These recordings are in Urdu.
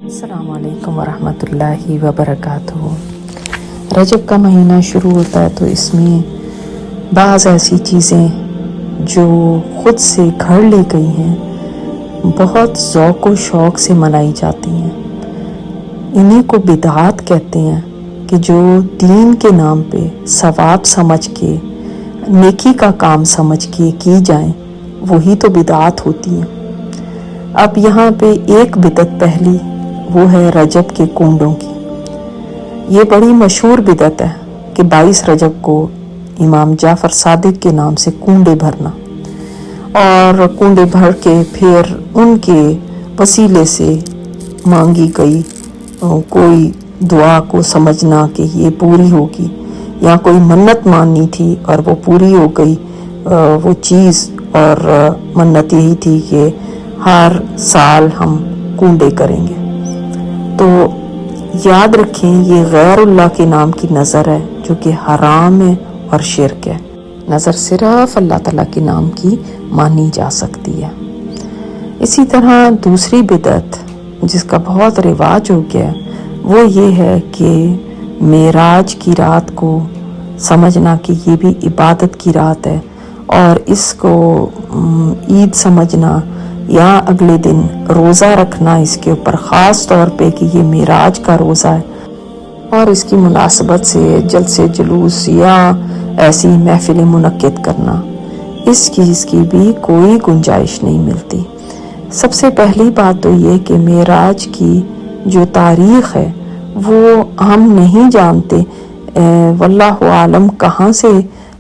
السلام علیکم ورحمۃ اللہ وبرکاتہ۔ رجب کا مہینہ شروع ہوتا ہے تو اس میں بعض ایسی چیزیں جو خود سے گھڑ لی گئی ہیں بہت ذوق و شوق سے منائی جاتی ہیں۔ انہی کو بدعات کہتے ہیں کہ جو دین کے نام پہ ثواب سمجھ کے نیکی کا کام سمجھ کے کی جائیں وہی تو بدعات ہوتی ہیں۔ اب یہاں پہ ایک بدعت پہلی وہ ہے رجب کے کنڈوں کی۔ یہ بڑی مشہور بدعت ہے کہ 22 رجب کو امام جعفر صادق کے نام سے کنڈے بھرنا اور کنڈے بھر کے پھر ان کے وسیلے سے مانگی گئی کوئی دعا کو سمجھنا کہ یہ پوری ہوگی، یا کوئی منت ماننی تھی اور وہ پوری ہو گئی وہ چیز، اور منت یہی تھی کہ ہر سال ہم کنڈے کریں گے۔ تو یاد رکھیں یہ غیر اللہ کے نام کی نظر ہے جو کہ حرام ہے اور شرک ہے۔ نظر صرف اللہ تعالیٰ کے نام کی مانی جا سکتی ہے۔ اسی طرح دوسری بدعت جس کا بہت رواج ہو گیا وہ یہ ہے کہ معراج کی رات کو سمجھنا کہ یہ بھی عبادت کی رات ہے اور اس کو عید سمجھنا، یا اگلے دن روزہ رکھنا اس کے اوپر خاص طور پہ کہ یہ معراج کا روزہ ہے، اور اس کی مناسبت سے جلسے جلوس یا ایسی محفل منعقد کرنا، اس چیز کی بھی کوئی گنجائش نہیں ملتی۔ سب سے پہلی بات تو یہ کہ معراج کی جو تاریخ ہے وہ ہم نہیں جانتے، واللہ عالم کہاں سے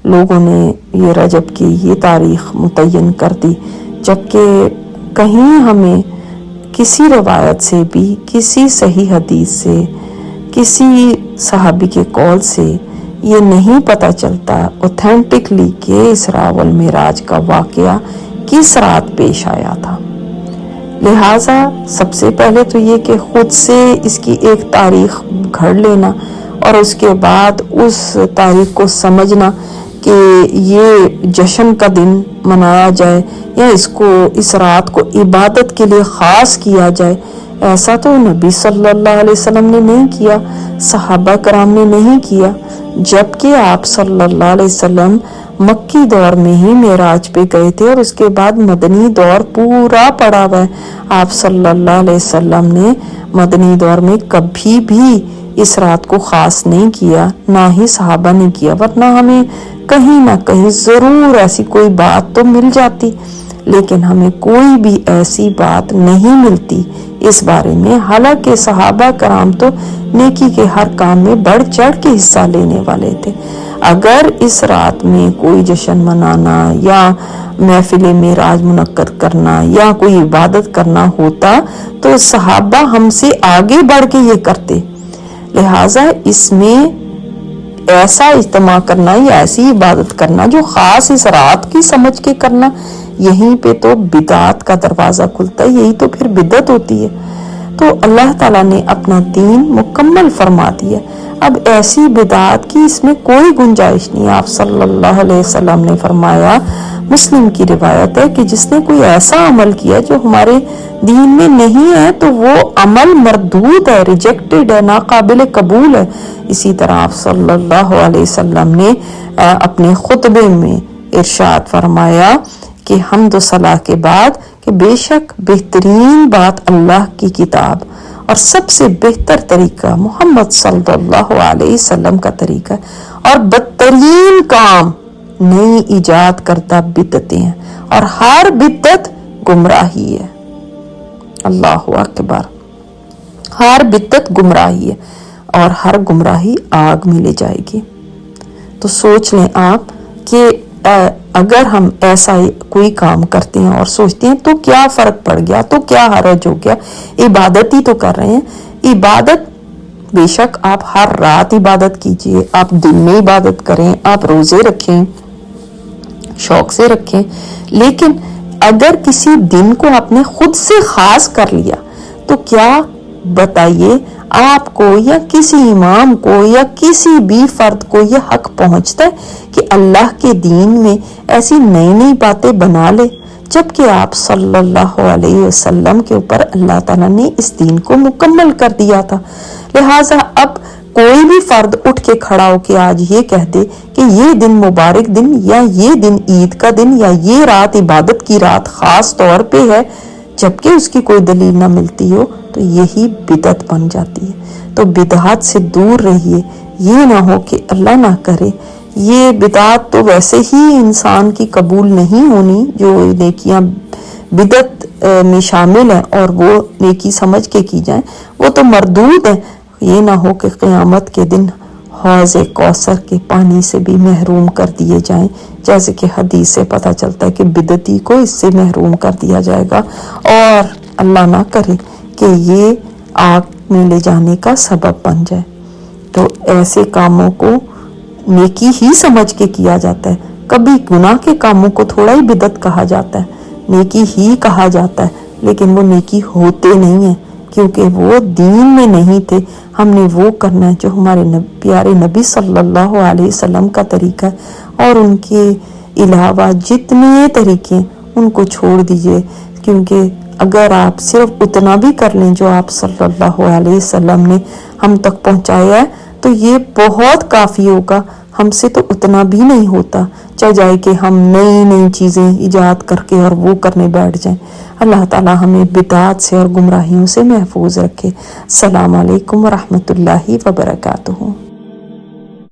لوگوں نے یہ رجب کی یہ تاریخ متعین کر دی، جبکہ کہیں ہمیں کسی روایت سے بھی، کسی صحیح حدیث سے، کسی صحابی کے قول سے یہ نہیں پتہ چلتا اوتھینٹکلی کہ اسراء والمعراج کا واقعہ کس رات پیش آیا تھا۔ لہٰذا سب سے پہلے تو یہ کہ خود سے اس کی ایک تاریخ گھڑ لینا اور اس کے بعد اس تاریخ کو سمجھنا کہ یہ جشن کا دن منایا جائے یا اس رات کو عبادت کے لیے خاص کیا جائے، ایسا تو نبی صلی اللہ علیہ وسلم نے نہیں کیا، صحابہ کرام نے نہیں کیا، جبکہ آپ صلی اللہ علیہ وسلم مکی دور میں ہی معراج پہ گئے تھے اور اس کے بعد مدنی دور پورا پڑا ہوا ہے۔ آپ صلی اللہ علیہ وسلم نے مدنی دور میں کبھی بھی اس رات کو خاص نہیں کیا، نہ ہی صحابہ نے کیا، ورنہ ہمیں کہیں نہ کہیں ضرور ایسی کوئی بات تو مل جاتی، لیکن ہمیں کوئی بھی ایسی بات نہیں ملتی اس بارے میں، حالانکہ صحابہ کرام تو نیکی کے ہر کام میں بڑھ چڑھ کے حصہ لینے والے تھے۔ اگر اس رات میں کوئی جشن منانا یا محفل معراج منعقد کرنا یا کوئی عبادت کرنا ہوتا تو صحابہ ہم سے آگے بڑھ کے یہ کرتے، لہٰذا اس میں ایسا اجتماع کرنا یا ایسی عبادت کرنا جو خاص اس رات کی سمجھ کے کرنا، یہیں پہ تو بدعات کا دروازہ کھلتا ہے، یہی تو پھر بدعت ہوتی ہے۔ تو اللہ تعالیٰ نے اپنا دین مکمل فرما دیا، اب ایسی بدعات کی اس میں کوئی گنجائش نہیں۔ آپ صلی اللہ علیہ وسلم نے فرمایا، مسلم کی روایت ہے کہ جس نے کوئی ایسا عمل کیا جو ہمارے دین میں نہیں ہے تو وہ عمل مردود ہے، ریجیکٹڈ ہے، ناقابل قبول ہے۔ اسی طرح آپ صلی اللہ علیہ وسلم نے اپنے خطبے میں ارشاد فرمایا کہ حمد و ثنا کے بعد کہ بے شک بہترین بات اللہ کی کتاب اور سب سے بہتر طریقہ محمد صلی اللہ علیہ وسلم کا طریقہ ہے، اور بدترین کام نئی ایجاد کردہ بدعتیں ہیں، اور ہر بدعت گمراہی ہے۔ اللہ اکبر، ہر بدعت گمراہی ہے اور ہر گمراہی آگ میں لے جائے گی۔ تو سوچ لیں آپ کہ اگر ہم ایسا کوئی کام کرتے ہیں اور سوچتے ہیں تو کیا فرق پڑ گیا، تو کیا حرج ہو گیا، عبادت ہی تو کر رہے ہیں۔ عبادت بے شک آپ ہر رات عبادت کیجئے، آپ دن میں عبادت کریں، آپ روزے رکھیں، شوق سے رکھیں، لیکن اگر کسی دن کو آپ نے خود سے خاص کر لیا تو کیا بتائیے آپ کو یا کسی امام کو یا کسی بھی فرد کو یہ حق پہنچتا ہے کہ اللہ کے دین میں ایسی نئی نئی باتیں بنا لے، جبکہ آپ صلی اللہ علیہ وسلم کے اوپر اللہ تعالیٰ نے اس دین کو مکمل کر دیا تھا۔ لہٰذا اب کوئی بھی فرد اٹھ کے کھڑا ہو کے آج یہ کہہ دے کہ یہ دن مبارک دن یا یہ دن عید کا دن یا یہ رات عبادت کی رات خاص طور پہ ہے، جبکہ اس کی کوئی دلیل نہ ملتی ہو، تو یہی بدعت بن جاتی ہے۔ تو بدعات سے دور رہیے، یہ نہ ہو کہ اللہ نہ کرے یہ بدعات تو ویسے ہی انسان کی قبول نہیں ہونی، جو نیکیاں بدعت میں شامل ہیں اور وہ نیکی سمجھ کے کی جائیں، وہ تو مردود ہیں۔ یہ نہ ہو کہ قیامت کے دن حوض کوثر کے پانی سے بھی محروم کر دیے جائیں، جیسے کہ حدیث سے پتہ چلتا ہے کہ بدعتی کو اس سے محروم کر دیا جائے گا، اور اللہ نہ کرے کہ یہ آگ میں لے جانے کا سبب بن جائے۔ تو ایسے کاموں کو نیکی ہی سمجھ کے کیا جاتا ہے، کبھی گناہ کے کاموں کو تھوڑا ہی بدعت کہا جاتا ہے، نیکی ہی کہا جاتا ہے، لیکن وہ نیکی ہوتے نہیں ہیں کیونکہ وہ دین میں نہیں تھے۔ ہم نے وہ کرنا ہے جو ہمارے پیارے نبی صلی اللہ علیہ وسلم کا طریقہ ہے، اور ان کے علاوہ جتنے طریقے ان کو چھوڑ دیجئے، کیونکہ اگر آپ صرف اتنا بھی کر لیں جو آپ صلی اللہ علیہ وسلم نے ہم تک پہنچایا ہے تو یہ بہت کافی ہوگا۔ ہم سے تو اتنا بھی نہیں ہوتا، چاہے جائے کہ ہم نئی نئی چیزیں ایجاد کر کے اور وہ کرنے بیٹھ جائیں۔ اللہ تعالیٰ ہمیں بدعات سے اور گمراہیوں سے محفوظ رکھے۔ السلام علیکم ورحمۃ اللہ وبرکاتہ۔